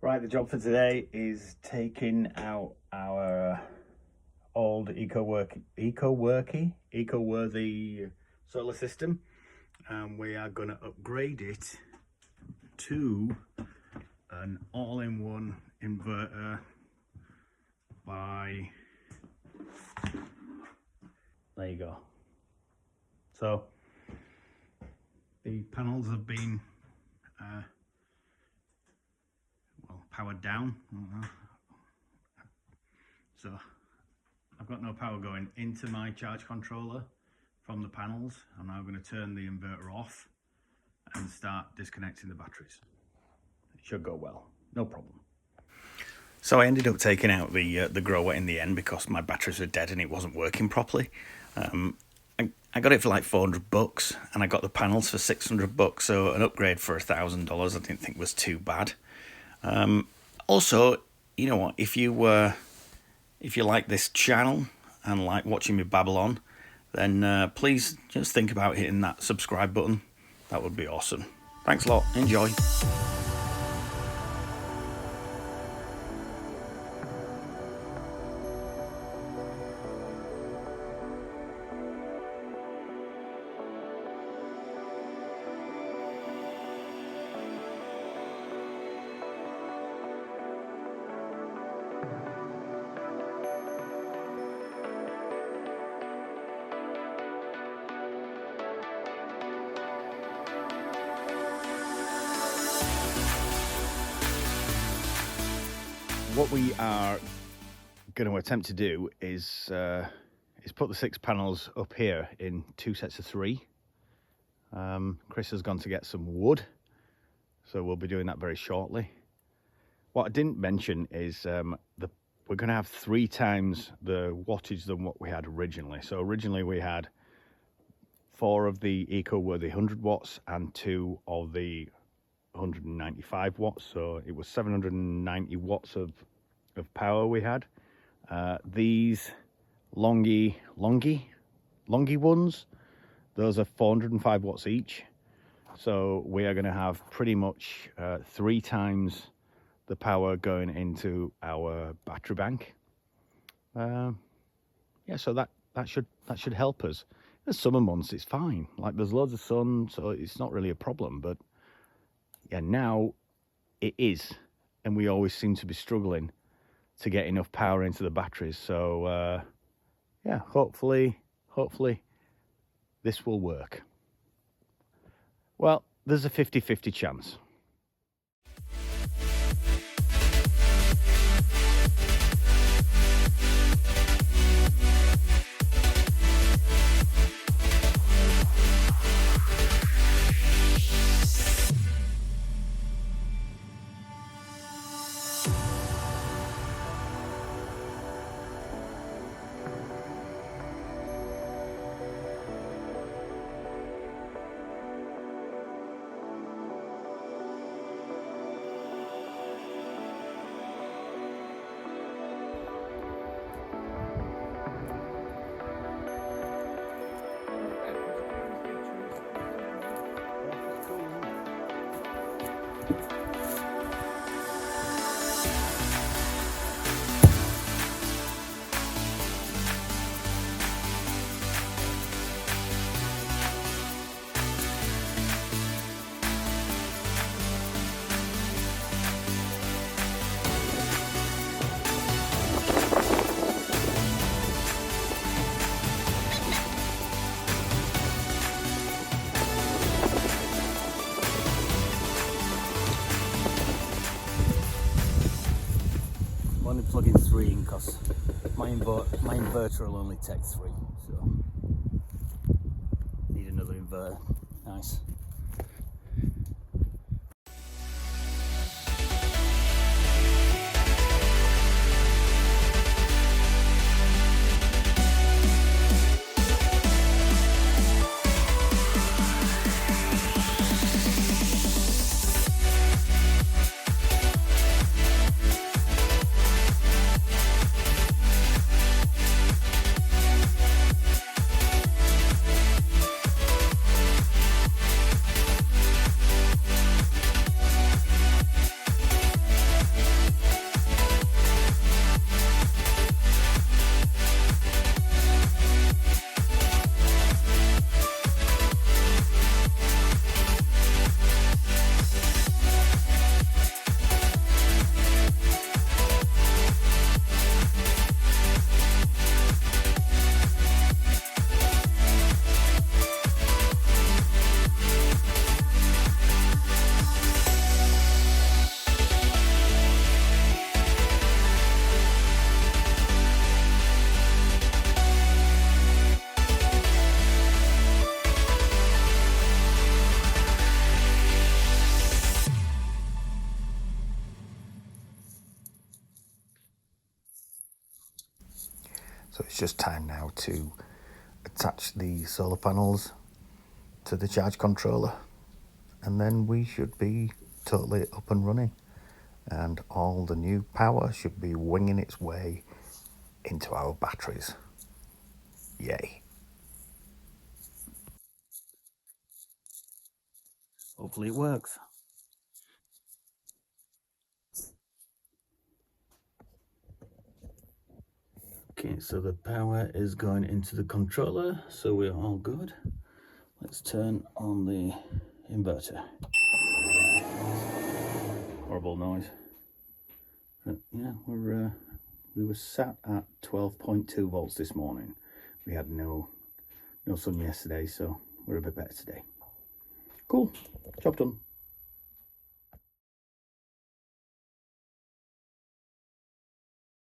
Right, the job for today is taking out our old eco-worthy solar system, and we are going to upgrade it to an all-in-one inverter by, there you go. So the panels have been powered down. So I've got no power going into my charge controller from the panels. I'm now going to turn the inverter off and start disconnecting the batteries. It should go well, no problem. So I ended up taking out the Growatt in the end because my batteries were dead and it wasn't working properly. I got it for like $400 and I got the panels for $600, so an upgrade for $1,000 I didn't think was too bad. Also, you know what, if you like this channel and like watching me babble on, then please just think about hitting that subscribe button. That would be awesome. Thanks a lot. Enjoy. What we are going to attempt to do is put the 6 panels up here in 2 sets of 3. Chris has gone to get some wood, so we'll be doing that very shortly. What I didn't mention is we're going to have 3 times the wattage than what we had originally. So originally we had 4 of the eco-worthy 100 watts and 2 of the 195 watts, so it was 790 watts of power we had. These longy ones, those are 405 watts each, so we are going to have pretty much 3 times the power going into our battery bank. Yeah, so that should help us. The summer months it's fine, like there's loads of sun, so it's not really a problem, but yeah, now it is, and we always seem to be struggling to get enough power into the batteries. So yeah, hopefully this will work. Well, there's a 50-50 chance. Plug in 3 in because my inverter will only take 3, so need another inverter. Nice. So it's just time now to attach the solar panels to the charge controller, and then we should be totally up and running, and all the new power should be winging its way into our batteries. Yay. Hopefully it works. Okay, so the power is going into the controller, so we're all good. Let's turn on the inverter. Horrible noise. But yeah, we were sat at 12.2 volts this morning. We had no sun yesterday, so we're a bit better today. Cool, job done.